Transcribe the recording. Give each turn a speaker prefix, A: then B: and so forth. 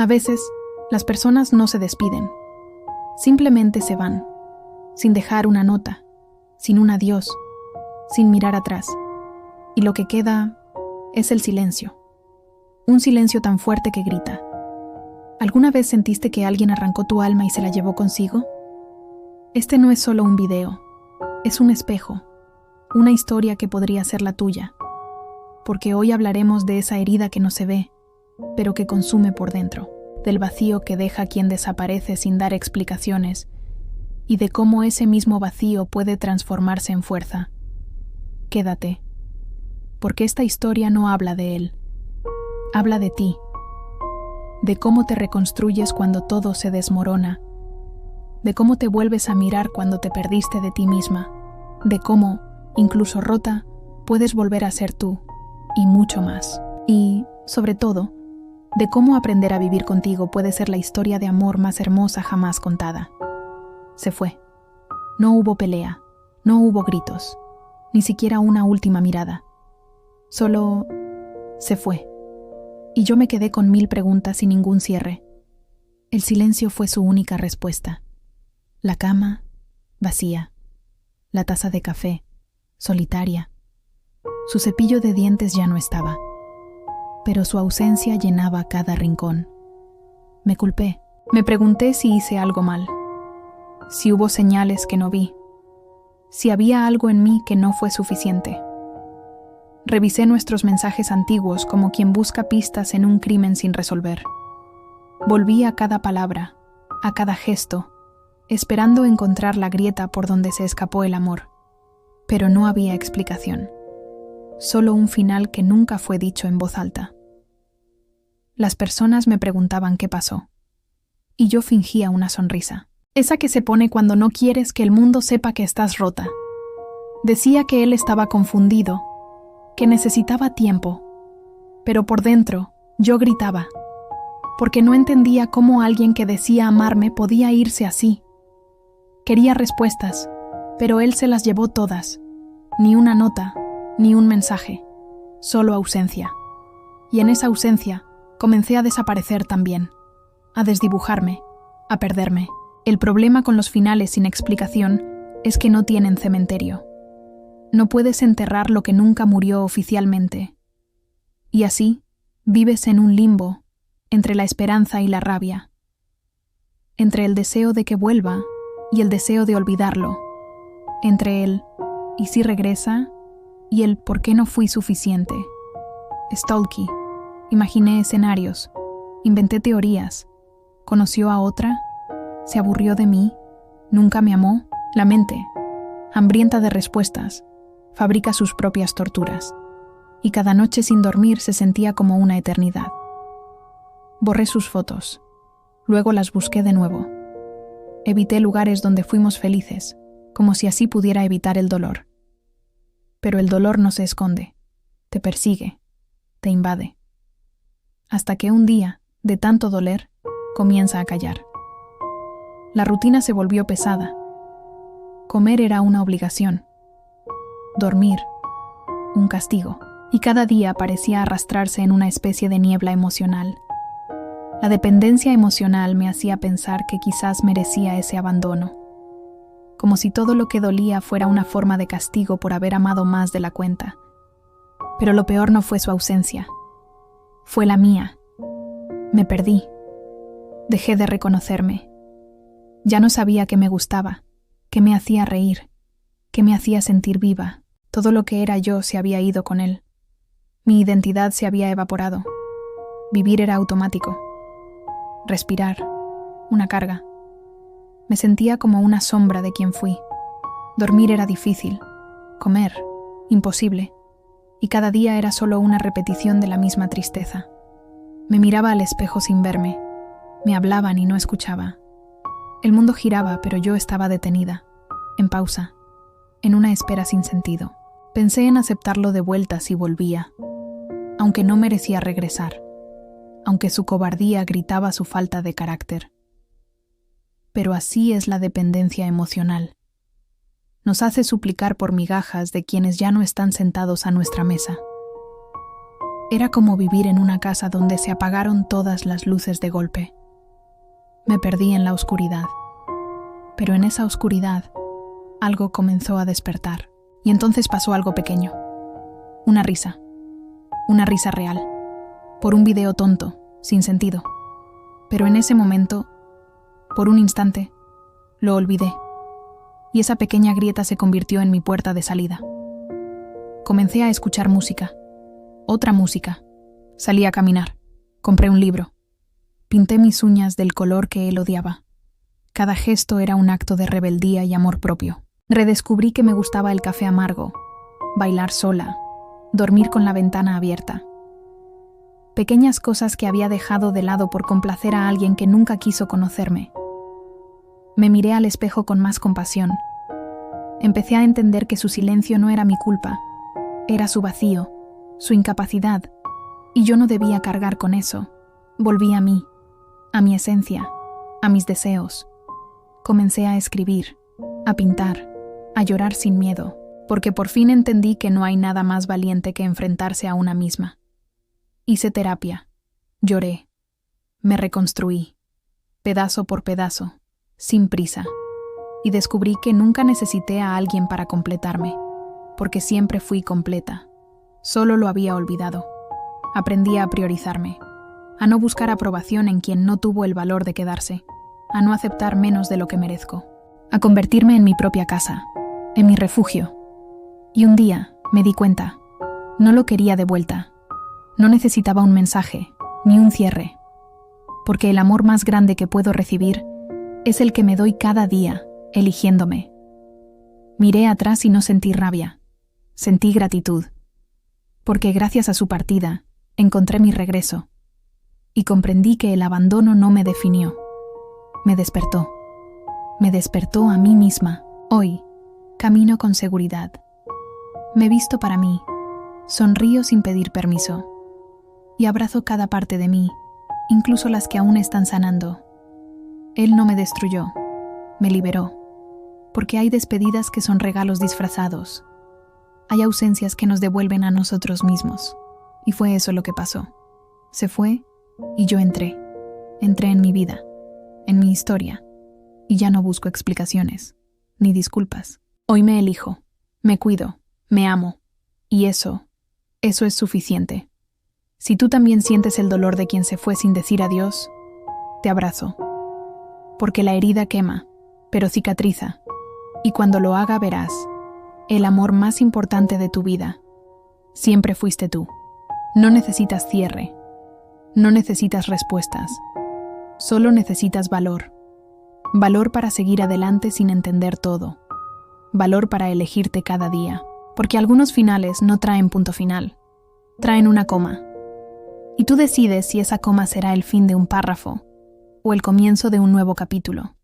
A: A veces, las personas no se despiden. Simplemente se van, sin dejar una nota, sin un adiós, sin mirar atrás. Y lo que queda es el silencio. Un silencio tan fuerte que grita. ¿Alguna vez sentiste que alguien arrancó tu alma y se la llevó consigo? Este no es solo un video, es un espejo, una historia que podría ser la tuya. Porque hoy hablaremos de esa herida que no se ve, pero que consume por dentro, del vacío que deja quien desaparece sin dar explicaciones, y de cómo ese mismo vacío puede transformarse en fuerza. Quédate, porque esta historia no habla de él, habla de ti, de cómo te reconstruyes cuando todo se desmorona, de cómo te vuelves a mirar cuando te perdiste de ti misma, de cómo, incluso rota, puedes volver a ser tú, y mucho más. Y, sobre todo, de cómo aprender a vivir contigo puede ser la historia de amor más hermosa jamás contada. Se fue. No hubo pelea, no hubo gritos, ni siquiera una última mirada. Solo se fue. Y yo me quedé con 1000 preguntas y ningún cierre. El silencio fue su única respuesta. La cama, vacía. La taza de café, solitaria. Su cepillo de dientes ya no estaba, pero su ausencia llenaba cada rincón. Me culpé. Me pregunté si hice algo mal, si hubo señales que no vi, si había algo en mí que no fue suficiente. Revisé nuestros mensajes antiguos como quien busca pistas en un crimen sin resolver. Volví a cada palabra, a cada gesto, esperando encontrar la grieta por donde se escapó el amor. Pero no había explicación. Solo un final que nunca fue dicho en voz alta. Las personas me preguntaban qué pasó, y yo fingía una sonrisa. Esa que se pone cuando no quieres que el mundo sepa que estás rota. Decía que él estaba confundido, que necesitaba tiempo, pero por dentro yo gritaba, porque no entendía cómo alguien que decía amarme podía irse así. Quería respuestas, pero él se las llevó todas. Ni una nota, ni un mensaje, solo ausencia. Y en esa ausencia comencé a desaparecer también, a desdibujarme, a perderme. El problema con los finales sin explicación es que no tienen cementerio. No puedes enterrar lo que nunca murió oficialmente. Y así, vives en un limbo, entre la esperanza y la rabia, entre el deseo de que vuelva y el deseo de olvidarlo, entre el ¿y si regresa? Y el ¿por qué no fui suficiente? Stalky. Imaginé escenarios, inventé teorías. ¿Conoció a otra? ¿Se aburrió de mí? ¿Nunca me amó? La mente, hambrienta de respuestas, fabrica sus propias torturas. Y cada noche sin dormir se sentía como una eternidad. Borré sus fotos. Luego las busqué de nuevo. Evité lugares donde fuimos felices, como si así pudiera evitar el dolor. Pero el dolor no se esconde, te persigue, te invade. Hasta que un día, de tanto doler, comienza a callar. La rutina se volvió pesada. Comer era una obligación. Dormir, un castigo. Y cada día parecía arrastrarse en una especie de niebla emocional. La dependencia emocional me hacía pensar que quizás merecía ese abandono. Como si todo lo que dolía fuera una forma de castigo por haber amado más de la cuenta. Pero lo peor no fue su ausencia. Fue la mía. Me perdí. Dejé de reconocerme. Ya no sabía qué me gustaba, qué me hacía reír, qué me hacía sentir viva. Todo lo que era yo se había ido con él. Mi identidad se había evaporado. Vivir era automático. Respirar, una carga. Me sentía como una sombra de quien fui. Dormir era difícil. Comer, imposible. Y cada día era solo una repetición de la misma tristeza. Me miraba al espejo sin verme. Me hablaban y no escuchaba. El mundo giraba, pero yo estaba detenida, en pausa, en una espera sin sentido. Pensé en aceptarlo de vuelta si volvía, aunque no merecía regresar, aunque su cobardía gritaba su falta de carácter. Pero así es la dependencia emocional. Nos hace suplicar por migajas de quienes ya no están sentados a nuestra mesa. Era como vivir en una casa donde se apagaron todas las luces de golpe. Me perdí en la oscuridad. Pero en esa oscuridad, algo comenzó a despertar. Y entonces pasó algo pequeño. Una risa. Una risa real. Por un video tonto, sin sentido. Pero en ese momento, por un instante, lo olvidé. Y esa pequeña grieta se convirtió en mi puerta de salida. Comencé a escuchar música. Otra música. Salí a caminar. Compré un libro. Pinté mis uñas del color que él odiaba. Cada gesto era un acto de rebeldía y amor propio. Redescubrí que me gustaba el café amargo, bailar sola, dormir con la ventana abierta. Pequeñas cosas que había dejado de lado por complacer a alguien que nunca quiso conocerme. Me miré al espejo con más compasión. Empecé a entender que su silencio no era mi culpa. Era su vacío, su incapacidad, y yo no debía cargar con eso. Volví a mí, a mi esencia, a mis deseos. Comencé a escribir, a pintar, a llorar sin miedo, porque por fin entendí que no hay nada más valiente que enfrentarse a una misma. Hice terapia, lloré, me reconstruí, pedazo por pedazo, sin prisa, y descubrí que nunca necesité a alguien para completarme, porque siempre fui completa. Solo lo había olvidado. Aprendí a priorizarme, a no buscar aprobación en quien no tuvo el valor de quedarse, a no aceptar menos de lo que merezco, a convertirme en mi propia casa, en mi refugio. Y un día me di cuenta, no lo quería de vuelta. No necesitaba un mensaje, ni un cierre, porque el amor más grande que puedo recibir es el que me doy cada día, eligiéndome. Miré atrás y no sentí rabia, sentí gratitud, porque gracias a su partida encontré mi regreso y comprendí que el abandono no me definió, me despertó a mí misma. Hoy camino con seguridad, me visto para mí, sonrío sin pedir permiso y abrazo cada parte de mí, incluso las que aún están sanando. Él no me destruyó, me liberó, porque hay despedidas que son regalos disfrazados. Hay ausencias que nos devuelven a nosotros mismos. Y fue eso lo que pasó. Se fue y yo entré en mi vida, en mi historia, y ya no busco explicaciones, ni disculpas. Hoy me elijo, me cuido, me amo, y eso es suficiente. Si tú también sientes el dolor de quien se fue sin decir adiós, te abrazo. Porque la herida quema, pero cicatriza, y cuando lo haga verás, el amor más importante de tu vida siempre fuiste tú. No necesitas cierre, no necesitas respuestas, solo necesitas valor. Valor para seguir adelante sin entender todo. Valor para elegirte cada día, porque algunos finales no traen punto final, traen una coma. Y tú decides si esa coma será el fin de un párrafo o el comienzo de un nuevo capítulo.